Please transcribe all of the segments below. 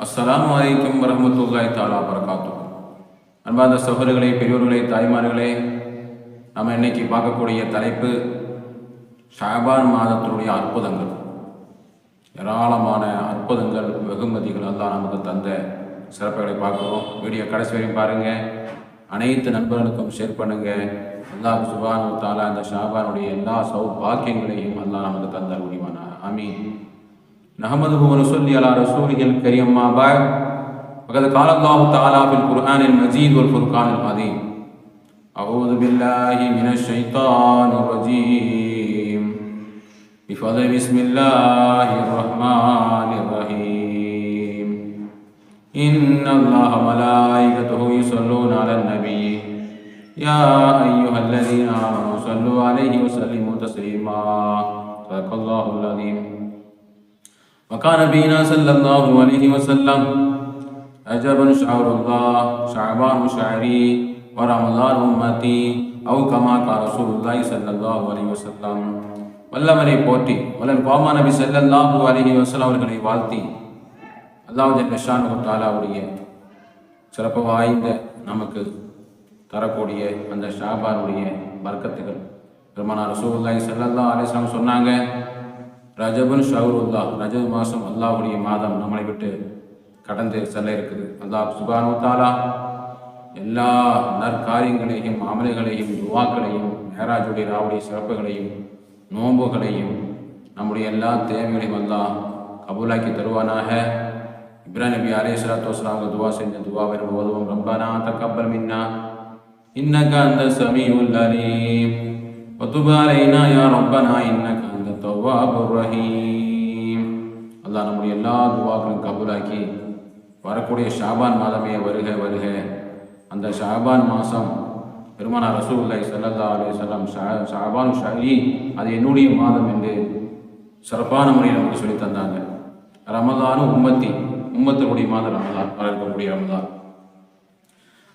அஸ்ஸலாமு அலைக்கும் வரஹ்மத்துல்லாஹி தஆலா வபரகாத்துஹு. அன்பார்ந்த சகோதரர்களே, பெரியோர்களே, தாய்மார்களே, நம்ம இன்னைக்கு பார்க்கக்கூடிய தலைப்பு ஷஅபான் மாதத்தினுடைய அற்புதங்கள். ஏராளமான அற்புதங்கள், வெகுமதிகள் அல்லாஹ் நமக்கு தந்த சிறப்புகளை பார்க்குறோம். வீடியோ கடைசி வரையும் பாருங்கள். அனைத்து நண்பர்களுக்கும் ஷேர் பண்ணுங்கள். அல்லாஹ் சுப்ஹானஹு வ தஆலா இந்த ஷஅபானுடைய எல்லா சௌபாக்கியங்களையும் அல்லாஹ் நமக்கு தந்தார் முடிவானா. ஆமீன். نحمده ونصلي على رسوله الكريم أما بعد فقد قال الله تعالى في القرآن المجيد والفرقان العظيم أعوذ بالله من الشيطان الرجيم بفضل بسم الله الرحمن الرحيم إن الله وملائكته يصلون على النبي يا أيها الذين آمنوا صلوا عليه وسلموا تسليما صدق الله العظيم. وكان بنا صلى الله عليه وسلم عجبا شعر الله شعبان شعري ورمضان أمتي أو كما قال رسول الله صلى الله عليه وسلم. வல்லவரை போற்றி வல்லன் பாமா நபி ஸல்லல்லாஹு அலைஹி வஸல்லம் அவர்களை வாழ்த்தி அல்லாஹ் ஜல்ல ஷானஹு தஆலாவுடைய சிறப்பு வாய்ந்த நமக்கு தரக்கூடிய அந்த ஷாபானுடைய பர்க்கத்துகள் பெருமானார் ரசூலுல்லாஹி ஸல்லல்லாஹு அலைஹி வஸல்லம் சொன்னாங்க, ரஜபுன் ஷஹ்ருல்லா, ரஜப் மாதம் அல்லாஹ்வுடைய மாதம் நம்மளை விட்டு கடந்து செல்ல இருக்குது. அல்லாஹ் சுப்ஹானஹு வ தஆலா எல்லா நற்காரியங்களையும் அமல்களையும் துஆக்களையும் மேராஜுடைய ராவுடைய சிறப்புகளையும் நோன்புகளையும் நம்முடைய எல்லா தேவைகளையும் அல்லாஹ் கபூலாக்கி தருவானாக. இப்ராஹிம் நபி அலைஹிஸ்ஸலாத்து வஸ்ஸலாம் துவா செஞ்ச துவாவை நம்ம ஓதுவோம். ரப்பனா தக்கப்பல் மின்னா இன்னக அந்த ஸமீஉல் அலீம் வதுப் அலைனா யா ரப்பனா இன்னக அந்த தவ்வாபுர் ரஹீம். அல்லாஹ் நம்முடைய எல்லா துவாக்களையும் கபூலாக்கி வரக்கூடிய ஷாபான் மாதமே வருக வருக. அந்த ஷாபான் மாதம் பெருமானார் ரசூலுல்லாஹி ஸல்லல்லாஹு அலைஹி வஸல்லம் ஷஅபான் ஷஹ்ரி, அது என்னுடைய மாதம் என்று சிறப்பான முறையில் நமக்கு சொல்லி தந்தாங்க. ரமதானும் உம்மத்தினுடைய மாதம் ரமதான், வரக்கூடிய ரமதான்.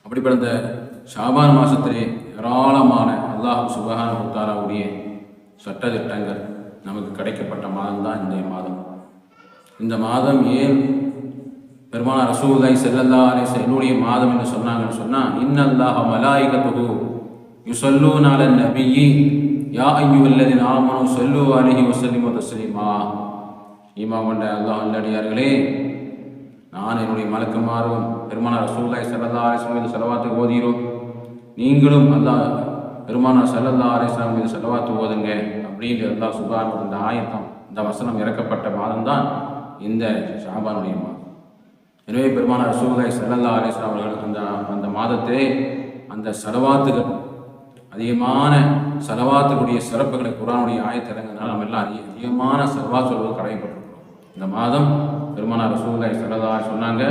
அப்படிப்பட்ட இந்த ஷாபான் மாதத்திலே ஏராளமான அல்லாஹ் சுப்ஹானஹு வ தஆலாவுடைய சட்டதிட்டங்கள் நமக்கு கிடைக்கப்பட்ட மாதம் தான் இந்த மாதம். இந்த மாதம் ஏன் பெருமானார் ரசூலுல்லாஹி ஸல்லல்லாஹு அலைஹி வஸல்லம் என்னுடைய மாதம் என்று சொன்னாங்கன்னு சொன்னால், இன்னல்லாஹ மலாயிகத்துஹு யுஸல்லூன அலன் நபிய்யி யா அய்யுஹல்லதீன ஆமனூ ஸல்லூ அலைஹி வஸல்லிமு தஸ்லீமா. ஈமான் கொண்ட அல்லாஹ் நல்லடியார்களே, நான் என்னுடைய மலக்குமாரும் பெருமானார் ரசூலுல்லாஹி ஸல்லல்லாஹு அலைஹி வஸல்லம் மீது ஸலவாத்து ஓதுகிறோம், நீங்களும் அல்லாஹ் பெருமானார் ஸல்லல்லாஹு அலைஹி வஸல்லம் மீது ஸலவாத்து ஓதுங்க அப்படின்ற அல்லாஹ் சுப்ஹானஹு இந்த ஆயத்தம், இந்த வசனம் இறக்கப்பட்ட மாதம் தான் இந்த ஷாபானுடைய மாதம். எனவே பெருமானார் ரசூலுல்லாஹி ஸல்லல்லாஹு அலைஹி வஸல்லம் அவர்கள் அந்த மாதத்திலே அந்த ஸலவாத்துகள், அதிகமான ஸலவாத்துடைய சிறப்புகளை குர்ஆனுடைய ஆயத்திறங்கனால நம்ம எல்லாம் அதிகமான ஸலவாத் சொல்வது கடமைப்பட்டிருக்கிறோம். இந்த மாதம் பெருமானார் ரசூலுல்லாஹி ஸல்லல்லாஹு அலைஹி சொன்னாங்க,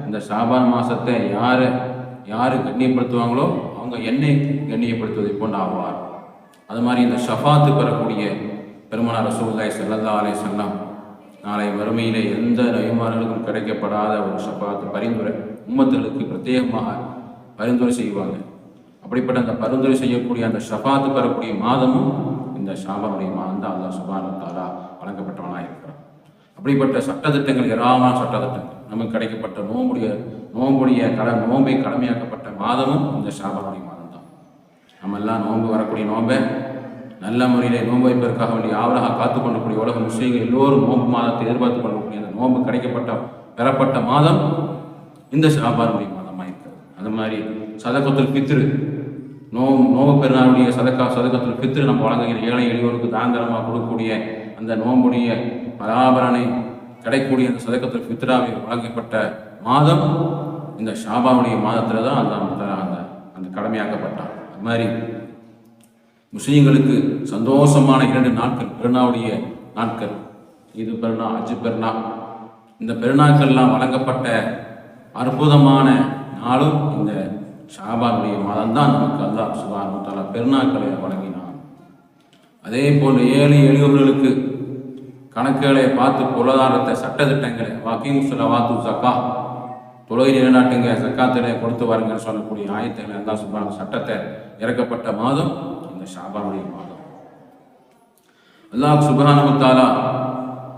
இந்த ஷாபான் மாதத்தை யார் கண்ணியப்படுத்துவாங்களோ அவங்க என்னை கண்ணியப்படுத்துவதை போன்று ஆவார். அது மாதிரி இந்த ஷஃபாத்து பெறக்கூடிய பெருமானார் ரசூலுல்லாஹி ஸல்லல்லாஹு அலைஹி வஸல்லம் நாளை வறுமையிலே எந்த நபிமார்களுக்கும் கிடைக்கப்படாத ஒரு ஷஃபாத்து பரிந்துரை உம்மத்துகளுக்கு பிரத்யேகமாக பரிந்துரை செய்வாங்க. அப்படிப்பட்ட அந்த பரிந்துரை செய்யக்கூடிய அந்த ஷஃபாத்து பெறக்கூடிய மாதமும் இந்த ஷாபானுடைய மாதம் தான். அல்லாஹ் சுப்ஹானஹு வ தஆலா வழங்கப்பட்டவனாக இருக்கிறான். அப்படிப்பட்ட சட்டத்திட்டங்கள், ஏராளமான சட்டத்திட்டங்கள் நமக்கு கிடைக்கப்பட்ட நோம்பை கடமையாக்கப்பட்ட மாதமும் இந்த ஷாபானுடைய மாதம் தான். நம்ம எல்லாம் நோன்பு வரக்கூடிய நோன்பை நல்ல முறையிலே நோன்பு வைப்பதற்காக வேண்டிய ஆவலாக காத்துக்கொள்ளக்கூடிய உலக முஸ்லீம்கள் எல்லோரும் நோன்பு மாதத்தை எதிர்பார்த்து கொள்ளக்கூடிய அந்த நோன்பு பெறப்பட்ட மாதம் இந்த ஷாபானுடைய மாதமாக இருக்கிறது. அது மாதிரி சதகத்துல் ஃபித்ர், நோம்பு பெருநாளுடைய சதகத்துல் ஃபித்ர் நம்ம வழங்குகிற ஏழை எளியோருக்கு தாந்தரமாக கொடுக்கக்கூடிய அந்த நோம்புடைய பராபரனை கிடைக்கக்கூடிய அந்த சதகத்துல் ஃபித்ராவை வழங்கப்பட்ட மாதம் இந்த ஷாபானுடைய மாதத்தில் தான் அந்த கடமையாக்கப்பட்டார். அது மாதிரி முஸ்லீம்களுக்கு சந்தோஷமான 2 நாட்கள், பெருநாளுடைய நாட்கள், இது பெருநா, அஜ் பெருநா, இந்த பெருநாட்கள்லாம் வழங்கப்பட்ட அற்புதமான நாளும் இந்த ஷாபானுடைய மாதம் தான். நமக்கு அல்லாஹ் சுப்ஹானஹு வ தஆலா பெருநாட்களை வழங்கினான். அதே போன்று ஏழை எளியோர்களுக்கு கணக்குகளை பார்த்து பொருளாதாரத்தை சட்டத்திட்டங்களை வாக்கிங் ஸலவாத்து ஸக்கா, தொழுகை நிலைநாட்டுங்க, ஸக்காத்திலே கொடுத்து வாருங்கன்னு சொல்லக்கூடிய ஆயத்துக்களை அல்லாஹ் சுப்ஹானஹு சட்டத்தை இறக்கப்பட்ட மாதம் இந்த ஷாபானுடைய மாதம். அல்லாஹ் சுப்ஹானஹு வ தஆலா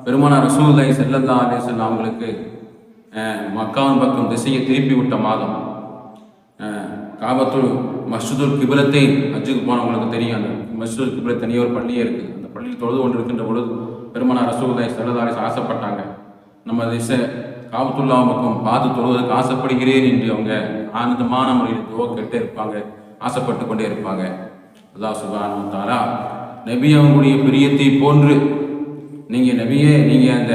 பெருமானார் ரசூலுல்லாஹி ஸல்லல்லாஹு அலைஹி வஸல்லம் அவங்களுக்கு மக்காவின் பக்கம் திசையை திருப்பி விட்ட மாதம். காபத்துல் மஸ்ஜிதுல் கிபிலத்தை ஹஜ்ஜுக்கு போனவங்களுக்கு தெரியும். அந்த மஸ்ஜிதுல் கிபிலத் தனியாக ஒரு பள்ளியே இருக்குது. அந்த பள்ளியில் தொழுது கொண்டு இருக்கின்ற பொழுது பெருமானார் ரசூலுல்லாஹி ஸல்லல்லாஹு அலைஹி வஸல்லம் ஆசைப்பட்டாங்க, நம்ம திசை காபத்துல்லா பக்கம் பார்த்து தொழுவதற்கு ஆசைப்படுகிறேன் என்று அவங்க ஆனந்தமான முறையில் துவா கேட்டே இருப்பாங்க, ஆசைப்பட்டு கொண்டே இருப்பாங்க. அல்லாஹ் சுப்ஹானஹு வ தஆலா நபி அவங்களுடைய பிரியத்தை போன்று நீங்கள் நபியே நீங்கள் அந்த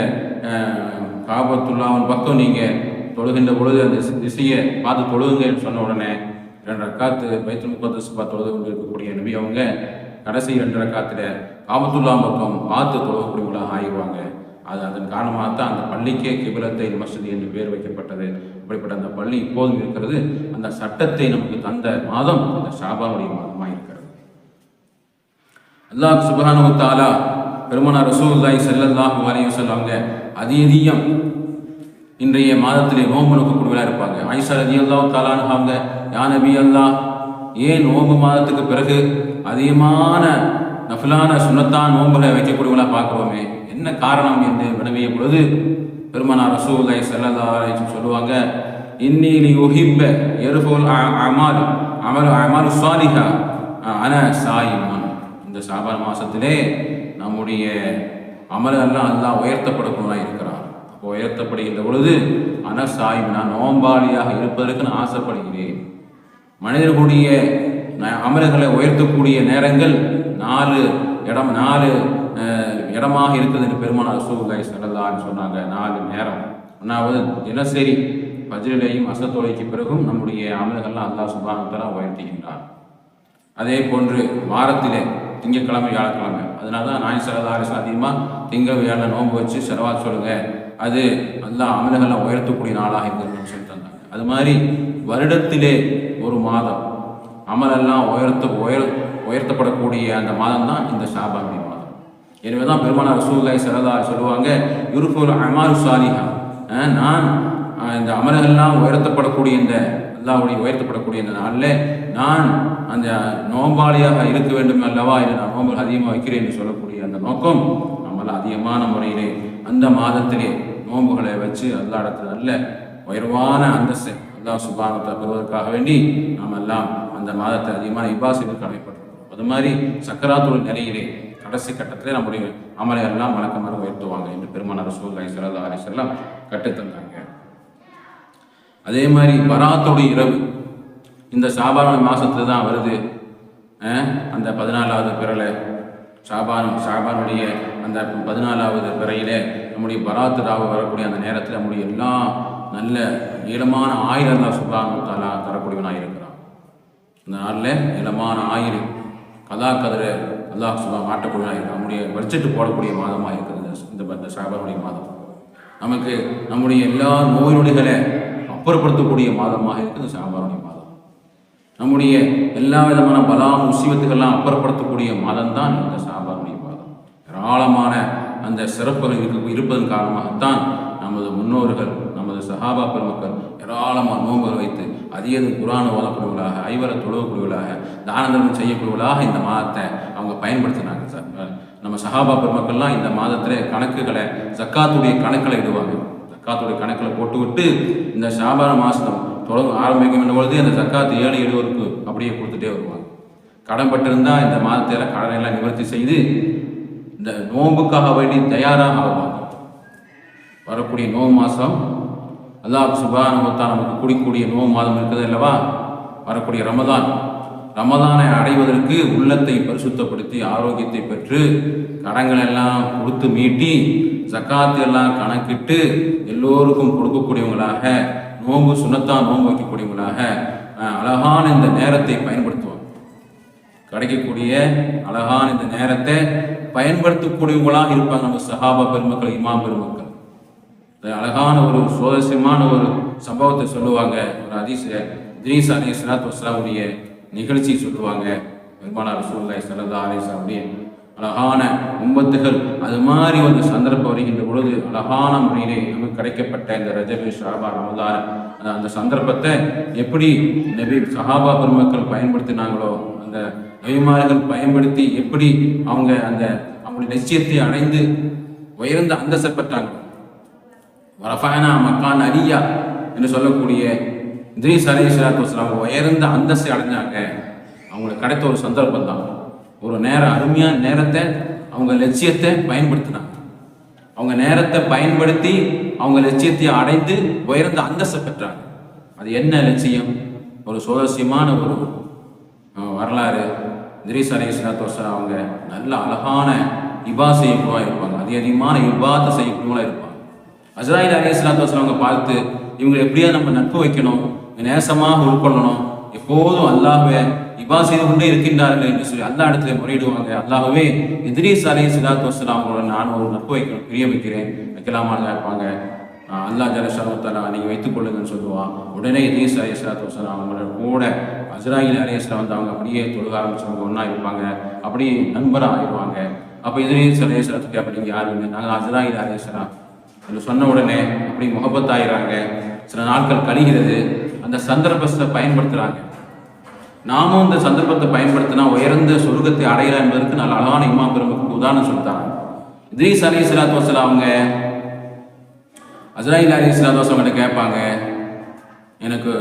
காபத்துல்லாவின் பக்கம் நீங்கள் தொழுகின்ற பொழுது அந்த திசையை பார்த்து தொழுகுங்கன்னு சொன்ன உடனே 2 ரக்காத்து பைத்துல் முகத்தஸ் பார்த்து தொழுது கொண்டு இருக்கக்கூடிய நபி அவங்க கடைசி 2 ரக்காத்தில் காபத்துல்லா பக்கம் பார்த்து தொழுகக்கூடியவங்களாக ஆகிடுவாங்க. அதன் காரணமாக தான் அந்த பள்ளிக்கே கிபிலத்தை மஸ்ஜித் என்று பேர் வைக்கப்பட்டது. அப்படிப்பட்ட அந்த பள்ளி இப்போதும் இருக்கிறது. அந்த சட்டத்தை நமக்கு தந்த மாதம் அந்த ஷாபானுடைய மாதமாக இருக்கிறது. அல்லாஹ் சுப்ஹானஹு வ தஆலா பெருமானார் ரசூலுல்லாஹி ஸல்லல்லாஹு அலைஹி வஸல்லம் அவங்க அதிகம் இன்றைய மாதத்திலே நோன்பு நோக்கக்கூடியவர்களாக இருப்பாங்க. ஆயிஷா ரலியல்லாஹு தஆலா அன்ஹா, யா நபி அல்லாஹ், ஏன் நோன்பு மாதத்துக்கு பிறகு அதிகமான நஃபிலான சுன்னத்தான நோன்புகளை வைக்கக்கூடியவர்களாக பார்க்குறோமே, என்ன காரணம் என்று வினவிய பொழுது பெருமானார் ரசூலுல்லாஹி ஸல்லல்லாஹு அலைஹி வஸல்லம் சொல்லுவாங்க, இன்னி லியுஹிப்ப யர்ஃபுல் அமால் அமாலு ஸாலிஹா அன சாயிமன். இந்த ஷாபான் மாதத்திலே நம்முடைய அமலெல்லாம் அல்லாஹ் உயர்த்தப்படக்கூடியவனாக இருக்கிறார். அப்போ உயர்த்தப்படுகின்ற பொழுது அனசாயிம், நான் நோம்பாளியாக இருப்பதற்கு நான் ஆசைப்படுகிறேன். மனிதர்களுடைய அமல்களை உயர்த்தக்கூடிய நேரங்கள் 4 இடமாக இருக்குது என்று பெருமானார் ரசூலுல்லாஹி ஸல்லல்லாஹு அலைஹி வஸல்லம் சொன்னாங்க. 4 நேரம். ஒன்றாவது தினசரி ஃபஜ்ரிலேயும் அசத்தொலைக்கு பிறகும் நம்முடைய அமல்கள்லாம் அல்லாஹ் சுப்ஹானஹு வ தஆலா உயர்த்துகின்றார். அதே போன்று வாரத்திலே திங்கட்கிழமை வியாழக்கிழமை, அதனால தான் நாயகம் ஸல்லல்லாஹு அலைஹி வஸல்லம் அதிகமாக திங்கள் வியாழன் நோன்பு வச்சு ஸலவாத் சொல்லுங்க, அது அல்லாஹ் அமல்கள்லாம் உயர்த்தக்கூடிய நாளாக இருக்குதுன்னு சொல்லி தந்தாங்க. அது மாதிரி வருடத்திலே ஒரு மாதம் அமலெல்லாம் உயர்த்தப்படக்கூடிய அந்த மாதம் தான் இந்த ஷாபானுடைய மாதம். எனவே தான் பெருமானார் ரசூலுல்லாஹி ஸல்லல்லாஹு அலைஹி வஸல்லம் சொல்லுவாங்க, யுர்ஃபுல் அமாலு ஸாலிஹா, நான் இந்த அமல்கள்லாம் உயர்த்தப்படக்கூடிய இந்த அல்லாஹ்வுடைய உயர்த்தப்படக்கூடிய இந்த நாளில் நான் அந்த நோம்பாளியாக இருக்க வேண்டும் அல்லவா, இல்லை நான் நோம்புகள் அதிகமாக வைக்கிறேன் என்று சொல்லக்கூடிய அந்த நோக்கம் நம்மளால் அதிகமான முறையிலே அந்த மாதத்திலே நோன்புகளை வச்சு அல்லாஹ் இடத்துல நல்ல உயர்வான அந்தஸ்து அல்லாஹ் சுப்ஹானஹு வ தஆலா பெறுவதற்காக வேண்டி நாம் எல்லாம் அந்த மாதத்தை அதிகமான இபாசிற்கு கடமைப்பட்டிருக்கிறோம். அது மாதிரி சக்கராத்துல் நிலையிலே கடைசி கட்டத்திலே நம்முடைய அமலை எல்லாம் வழக்கமாக உயர்த்துவாங்க என்று பெருமானார் ரசூலுல்லாஹி ஸல்லல்லாஹு அலைஹி வஸல்லம் கற்றுத்தந்தாங்க. அதே மாதிரி பராத்துடைய இரவு இந்த ஷாபான் மாதத்துல தான் வருது. அந்த 14வது பிறையில ஷாபானுடைய அந்த 14வது பிறையிலே நம்முடைய பராத்து ராவு வரக்கூடிய அந்த நேரத்தில் நம்முடைய எல்லா நல்ல நீளமான ஆயுள் அல்லாஹ் சுப்ஹானஹு வ தஆலா தரக்கூடியவனாக இருக்கிறான். இந்த நாளில் நீளமான ஆயுள் கதா கதிர அல்லாஹ் சுப்ஹானஹு மாட்டக்கூடியவனாக இருக்கிறான். நம்முடைய பட்ஜெட்டு போடக்கூடிய மாதமாக இருக்கிறது இந்த ஷாபானுடைய மாதம். நமக்கு நம்முடைய எல்லா நோய் நொடிகளை அப்புறப்படுத்தக்கூடிய மாதமாக இருக்குது ஷாபானுடைய மாதம். நம்முடைய எல்லா விதமான பலாம் முசீபத்துக்கெல்லாம் அப்புறப்படுத்தக்கூடிய மாதம் தான் இந்த ஷாபானுடைய மாதம். ஏராளமான அந்த சிறப்புகள் இருப்பதன் காரணமாகத்தான் நமது முன்னோர்கள், நமது சஹாபா பெருமக்கள் ஏராளமான நோன்புகள் வைத்து அதிகம் குர்ஆனை ஓதக்கூடியவர்களாக, ஐவரை தொழுவக்கூடியவர்களாக, தான தர்மம் செய்யக்கூடியவர்களாக இந்த மாதத்தை அவங்க பயன்படுத்தினாங்க. நம்ம சஹாபா பெருமக்கள்லாம் இந்த மாதத்தில் கணக்குகளை ஜக்காத்துடைய கணக்கில் இடுவாங்க. ஜக்காத்துடைய கணக்கில் போட்டுவிட்டு இந்த ஷாபான் மாதம் தொடங்க ஆரம்பிக்கும் என்ற பொழுது அந்த ஜக்காத்து 7 7 அப்படியே கொடுத்துட்டே வருவாங்க. கடன் பட்டிருந்தால் இந்த மாதத்தில் கடனையெல்லாம் நிவர்த்தி செய்து இந்த நோன்புக்காக வேண்டி தயாராக ஆவாங்க. வரக்கூடிய நோன்பு மாதம் அல்லாஹ் சுப்ஹானஹு வ தஆலா நமக்கு குடிக்கூடிய நோன்பு மாதம் இருக்குது அல்லவா, வரக்கூடிய ரமதானை அடைவதற்கு உள்ளத்தை பரிசுத்தப்படுத்தி ஆரோக்கியத்தை பெற்று கடன்கள் எல்லாம் கொடுத்து மீட்டி ஜக்காத்து எல்லாம் கணக்கிட்டு எல்லோருக்கும் கொடுக்கக்கூடியவங்களாக, நோன்பு சுன்னத்தான் நோன்பு வைக்கக்கூடியவங்களாக அழகான இந்த நேரத்தை பயன்படுத்துவாங்க. கிடைக்கக்கூடிய அழகான இந்த நேரத்தை பயன்படுத்தக்கூடியவங்களாக இருப்பாங்க நம்ம சஹாபா பெருமக்கள், இமாம் பெருமக்கள். அழகான ஒரு சுவாரஸ்யமான ஒரு சம்பவத்தை சொல்லுவாங்க. ஒரு ஹதீஸ் இத்ரீஸ் அலைஹிஸ்ஸலாத்து வஸ்ஸலாமுடைய நிகழ்ச்சி சொல்லுவாங்க. பெருமானார் ரசூலுல்லாஹி ஸல்லல்லாஹு அலைஹி வஸல்லம் அழகான உம்மத்துகள் அது மாதிரி ஒரு சந்தர்ப்பம் வருகின்ற பொழுது அழகான முறையிலே நமக்கு கிடைக்கப்பட்ட இந்த ரஜப், ஷாபான், ரமதான் அந்த சந்தர்ப்பத்தை எப்படி நபி சஹாபா பெருமக்கள் பயன்படுத்தினாங்களோ, அந்த நபிமார்கள் பயன்படுத்தி எப்படி அவங்க அந்த அவங்களுடைய லட்சியத்தை அடைந்து உயர்ந்த அந்தஸ்தை பெற்றாங்களோ, ரஃபஅனா மக்கான் அலியா என்று சொல்லக்கூடிய இத்ரீஸ் அலைஹிஸ்ஸலாத்து வஸ்ஸலாம் உயர்ந்த அந்தஸ்தை அடைஞ்சாங்க. அவங்களுக்கு கிடைத்த ஒரு சந்தர்ப்பம் தான். ஒரு அருமையான நேரத்தை அவங்க லட்சியத்தை பயன்படுத்தினாங்க. அவங்க நேரத்தை பயன்படுத்தி அவங்க லட்சியத்தை அடைந்து உயர்ந்த அந்தஸ்தை பெற்றாங்க. அது என்ன லட்சியம்? ஒரு சுவாரஸ்யமான ஒரு வரலாறு. இத்ரீஸ் அலைஹிஸ்ஸலாத்து வஸ்ஸலாம் அவங்க நல்ல அழகான இபாத் செய்யக்கூடியவங்களா இருப்பாங்க. அதிகமான இபாத்தை செய்யக்கூடியவங்களா இருப்பாங்க. அஸ்ராயில் அலைஹிஸ்ஸலாத்து வஸ்ஸலாம் அவங்க பார்த்து இவங்களை எப்படியா நம்ம நட்பு வைக்கணும், நேசமாக உட்கொள்ளணும், எப்போதும் அல்லாஹ்வை இபாத் செய்து கொண்டே இருக்கின்றார்கள் என்று சொல்லி அல்லா இடத்துல முறையிடுவாங்க. அல்லாஹ்வே இத்ரீஸ் அலைஹிஸ்ஸலாத்து வஸ்ஸலாம் அவங்களோட நான் ஒரு நட்பு வைக்கணும், பிரிய வைக்கலாமான்னு இருப்பாங்க. அல்லாஹ் ஜல்ல ஷஅனுஹு நீங்கள் வைத்துக் கொள்ளுங்கன்னு சொல்லுவான். உடனே இத்ரீஸ் அலைஹிஸ்ஸலாத்து வஸ்ஸலாம் அவங்களோட கூட அஸ்ராயில் அலைஹிஸ்ஸலாம் வந்து அவங்க அப்படியே தொழுக ஆரம்பிச்சவங்க ஒன்றா இருப்பாங்க. அப்படி நண்பராக ஆயிடுவாங்க. அப்போ இத்ரீஸ் அலைஹிஸ்ஸலாத்துக்கு அப்படி நீங்கள் யாருங்க? நாங்கள் அஸ்ராயில் அலைஹிஸ்ஸலாம் என்று சொன்ன உடனே அப்படி முகப்பத்தாயிறாங்க. சில நாட்கள் கழிகிறது. அந்த சந்தர்ப்பத்தை பயன்படுத்துகிறாங்க. நாமும் இந்த சந்தர்ப்பத்தை பயன்படுத்தினா உயர்ந்த சொர்க்கத்தை அடையலாம் என்பதற்கு நல்ல அழகான இமாம் பெருமக்களுக்கு உதாரணம் சொல்லிட்டாங்க. இத்ரீஸ் அலைஹிஸ்ஸலாத்து வஸ்ஸலாம் அவங்க அஸ்ராயில் அலைஹிஸ்ஸலாத்து வஸ்ஸலாம் கேட்பாங்க, எனக்கு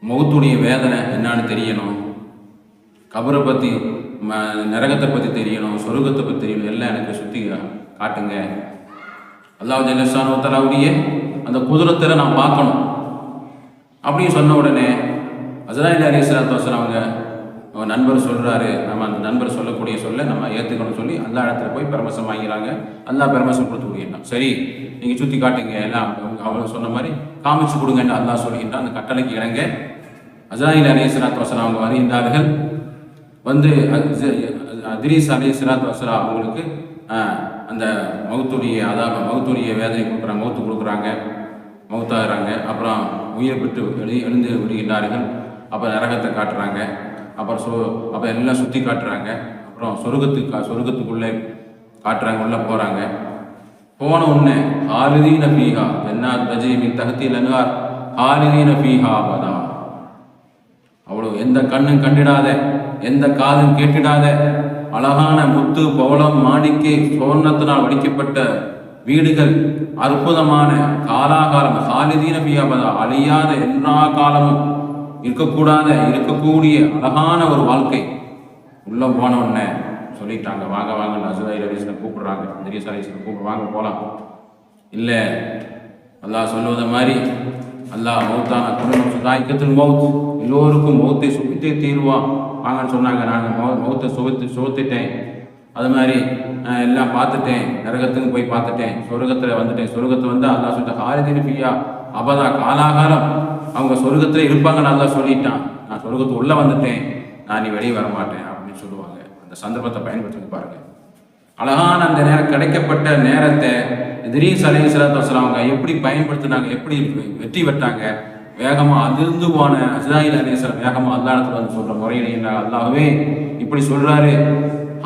மௌத்துடைய வேதனை என்னன்னு தெரியணும், கபரை பற்றி நரகத்தை பற்றி தெரியணும், சொர்க்கத்தை பற்றி தெரியணும், எல்லாம் எனக்கு சுற்றி காட்டுங்க. அல்லாஹ் ஜல்ல ஷஅனுஹு தஆலாவுடைய அந்த குதிரத்தை நான் பார்க்கணும் அப்படின்னு சொன்ன உடனே அஸ்ராயில் அலைஹிஸ்ஸலாத்து வஸ்ஸலாம் அவங்க நண்பர் சொல்கிறாரு, நம்ம அந்த நண்பர் சொல்லக்கூடிய சொல்ல நம்ம ஏற்றுக்கணும்னு சொல்லி அல்லா இடத்துல போய் பெர்மிஷன் வாங்கிறாங்க. அல்லா பெர்மிஷன் கொடுத்து கொடுக்கின்றான். சரி, நீங்கள் சுற்றி காட்டுங்க, எல்லாம் அவங்க சொன்ன மாதிரி காமிச்சு கொடுங்கன்னு அல்லா சொல்கின்றான். அந்த கட்டளைக்கு இணங்க அஸ்ராயில் அலைஹிஸ்ஸலாத்து வஸ்ஸலாம் அவங்க வருகின்றார்கள். வந்து இத்ரீஸ் அலைஹிஸ்ஸலாத்து வஸ்ஸலாம் அவங்களுக்கு அந்த மௌத்துடைய வேதனை கொடுக்குறாங்க, மௌத்து கொடுக்குறாங்க, மௌத்தாகிறாங்க. அப்புறம் உயிரை விட்டு எழுந்து விடுகின்றார்கள். அப்புறம் நரகத்தை காட்டுறாங்க. அப்புறம் எல்லாம் சுற்றி காட்டுறாங்க. அப்புறம் சொர்க்கத்துக்குள்ளே காட்டுறாங்க, உள்ளே போகிறாங்க. போன உடனே ஹாலிதீன ஃபீஹா ஜன்னாத் தஜ்ரி மின் தஹ்திஹில் அன்ஹார் ஹாலிதீன ஃபீஹா அபதா. அவ்வளோ எந்த கண்ணும் கண்டிடாத, எந்த காதும் கேட்டிடாத அழகான முத்து பவளம் மாணிக்கை சுவர்ணத்தினால் வடிக்கப்பட்ட வீடுகள், அற்புதமான காலாகாலம் ஹாலிதீன ஃபீஹா அபதா, அழியாத எல்லா காலமும் இருக்கக்கூடிய அழகான ஒரு வாழ்க்கை. உள்ள போன உடனே சொல்லிட்டாங்க, வாங்க வாங்க அஸ்ராயில் அலைஹிஸ்ஸலாம் கூப்பிடுறாங்க. இத்ரீஸ் அலைஹிஸ்ஸலாம் கூப்பிடுவாங்க, போகலாம். இல்லை, அல்லாஹ் சொல்லுவதை மாதிரி அல்லாஹ் மௌத்தான குடும்பத்தில் மௌத், எல்லோருக்கும் மௌத்தை சுகித்தே தீருவான் வாங்கன்னு சொன்னாங்க. நாங்கள் மௌத்தை சுகத்திட்டேன். அது மாதிரி எல்லாம் பார்த்துட்டேன், நரகத்துக்கு போய் பார்த்துட்டேன், சொர்க்கத்தில் வந்துட்டேன். சொர்க்கத்தை வந்து அல்லாஹ் சொல்லிட்டு ஹாலிதீன ஃபீஹா அபதா, காலாகாலம் அவங்க சொர்க்கத்தில் இருப்பாங்கன்னு அல்லாஹ் சொல்லிட்டான். நான் சொர்க்கத்து உள்ளே வந்துட்டேன், நான் நீ வெளியே வரமாட்டேன் அப்படின்னு சொல்லுவாங்க. அந்த சந்தர்ப்பத்தை பயன்படுத்தி பாருங்க. அழகான அந்த கிடைக்கப்பட்ட நேரத்தை இத்ரீஸ் அலைஹிஸ்ஸலாத்து வஸ்ஸலாம் அவங்க எப்படி பயன்படுத்தினாங்க, எப்படி வெற்றி பெற்றாங்க. வேகமாக அதிர்ந்து போன அஸ்ராயில் அலைஹிஸ்ஸலாம் வேகமாக அல்லா இடத்துல வந்து சொல்கிற முறையில் அல்லாஹ்வே இப்படி சொல்கிறாரு,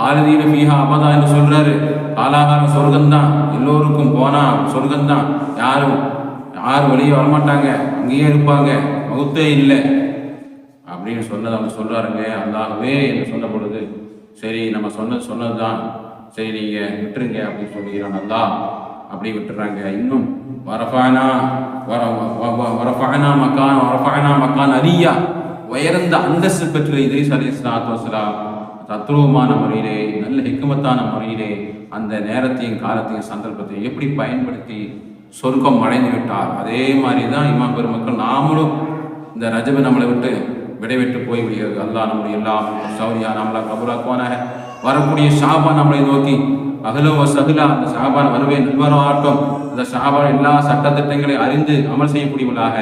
ஹாலிதீன ஃபீஹா அபதா என்று சொல்கிறாரு. காலாகாலம் சொர்க்கம்தான், எல்லோருக்கும் போனால் சொர்க்கம்தான், யாரும் வெளியே வரமாட்டாங்க, அங்கேயே இருப்பாங்க, மௌத்தே இல்லை அப்படின்னு சொன்னதை அவங்க சொல்கிறாருங்க. அல்லாஹ்வே என்று சொன்ன பொழுது சரி நம்ம சொன்னது தான், சரி நீங்கள் விட்டுருங்க அப்படின்னு சொல்லிக்கிறான். அல்லாஹ் அப்படி விட்டுறாங்க. இன்னும் வரஃபஅனா மக்கான் அலியா, உயர்ந்த அந்தஸ்து பெற்ற இத்ரீஸ் அலைஹிஸ்ஸலாத்து வஸ்ஸலாம் தத்ரூபமான முறையிலே, நல்ல ஹிக்மத்தான முறையிலே அந்த நேரத்தையும் காலத்தையும் சந்தர்ப்பத்தையும் எப்படி பயன்படுத்தி சொர்க்கம் அடைந்து விட்டார். அதே மாதிரி தான் இமாம் பெருமக்கள் நாமளும் இந்த ரஜபை நம்மளை விட்டு விடைவிட்டு போய் விடுகிறது. அல்லாஹ் நம்முடைய எல்லாம் சௌரியா நம்மளா கபூலாக்குவானாக. வரக்கூடிய ஷாபான் நம்மளை நோக்கி அகலோ சகுலா, அந்த ஷாபான் வருவே நல்வராட்டம், அந்த ஷாபான் எல்லா சட்டத்திட்டங்களையும் அறிந்து அமல் செய்யக்கூடியவர்களாக,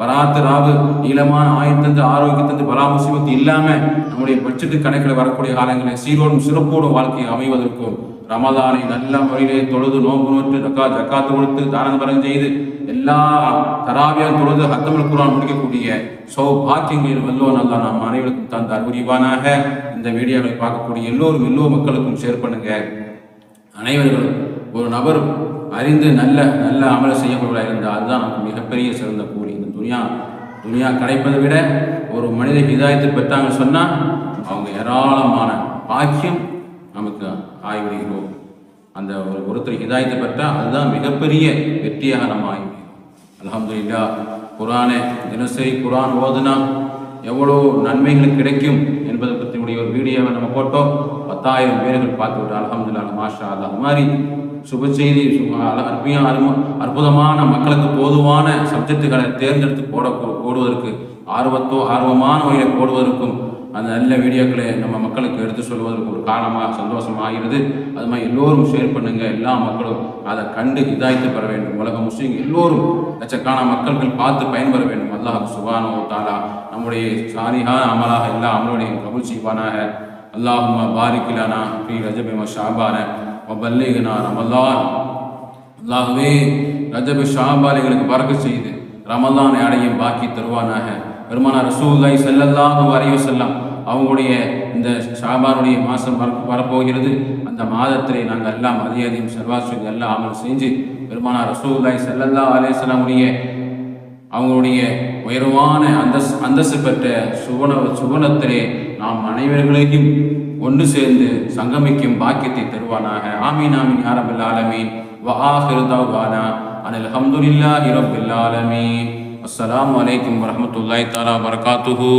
வராத்து ராவு நீளமான ஆயுத்தந்து ஆரோக்கியத்தந்து பலா முசிபத்து இல்லாமல் நம்முடைய பட்ஜெட்டு கணக்கில் வரக்கூடிய காலங்களில் சீரோடும் சிறப்போடும் வாழ்க்கையை அமைவதற்கும், ரமதானை நல்ல முறையிலே தொழுது நோன்பு நோற்று ஜக்காத்து கொடுத்து தானம் பரம் செய்து எல்லா தராவியால் தொழுது ஹத்தமுல் குர்ஆன் முடிக்கக்கூடிய சௌபாக்கியங்களில் வல்லோன் அல்லாஹ் நாம் அனைவருக்கும் தந்த அறிவானாக. இந்த வீடியோவை பார்க்கக்கூடிய எல்லா மக்களுக்கும் ஷேர் பண்ணுங்க. அனைவர்களும் ஒரு நபர் அறிந்து நல்ல நல்ல அமலை செய்யக்கூடியவர்களாக இருந்தால் அதுதான் நமக்கு மிகப்பெரிய சிறந்த கூலி. இந்த துனியா கிடைப்பதை விட ஒரு மனித ஹிதாயத்தை பெற்றாங்கன்னு சொன்னால் அவங்க ஏராளமான பாக்கியம் நமக்கு ஆய்விடுகிறோம். அந்த ஒருத்தர் ஹிதாயத்தை பெற்றால் அதுதான் மிகப்பெரிய வெற்றியாக நம்ம ஆகிடும். அல்ஹம்துலில்லாஹ். குர்ஆனை தினசரி குர்ஆன் ஓதுனா எவ்வளோ நன்மைகள் கிடைக்கும் என்பதை பற்றி ஒரு வீடியோவை நம்ம போட்டோம். 10,000 பேர்கள் பார்த்து விட்டு அல்ஹம்துலில்லாஹ் மாஷா அல்லாஹ். அது மாதிரி சுப செய்தி அற்புதமான மக்களுக்கு பொதுவான சப்ஜெக்டுகளை தேர்ந்தெடுத்து போடுவதற்கு ஆர்வமான வகையில் போடுவதற்கும் அந்த நல்ல வீடியோக்களை நம்ம மக்களுக்கு எடுத்து சொல்வதற்கு ஒரு காரணமாக சந்தோஷமாகிறது. அது மாதிரி எல்லோரும் ஷேர் பண்ணுங்கள். எல்லா மக்களும் அதை கண்டு ஹிதாயத்து பெற வேண்டும். உலக முஸ்லீம் எல்லோரும் லட்சக்கான மக்கள்கள் பார்த்து பயன்பெற வேண்டும். அல்லாஹ் சுப்ஹானஹு வ தஆலா நம்முடைய சாலிஹான அமலாக எல்லா அமலுடையும் கபூல் செய்வானாக. அல்லாஹும்ம பாரிக் லனா ஃபீ ரஜப வ ஷஅபான வ பல்லிக்னா ரமலான். அல்லாஹ்வே ரஜப ஷஅபான் எங்களுக்கு பரக்கத் செய்து ரமலானை அடையும் பாக்கி தருவானாக. பெருமானார் ரசூலுல்லாஹி ஸல்லல்லாஹு அலைஹி வஸல்லம் அவங்களுடைய இந்த ஷாபானுடைய மாதம் வரப்போகிறது. அந்த மாதத்திலே நாங்கள் எல்லாம் அதிகம் சர்வாஸ்வதி எல்லாம் அமல் செஞ்சு பெருமானார் ரசூலுல்லாஹி ஸல்லல்லாஹு அலைஹி வஸல்லம் அவங்களுடைய உயர்வான அந்தஸ்து பெற்ற சுவனத்திலே நாம் அனைவர்களையும் ஒன்று சேர்ந்து சங்கமிக்கும் பாக்கியத்தை தருவானாக. ஆமீன் ஆமீன் யா ரப்பல் ஆலமீன். வ ஆகிரு தஅவானா அனில் ஹம்துலில்லாஹி ரப்பில் ஆலமீன். அஸ்ஸலாமு அலைக்கும் வரஹ்மத்துல்லாஹி தஆலா வபரகாத்துஹு.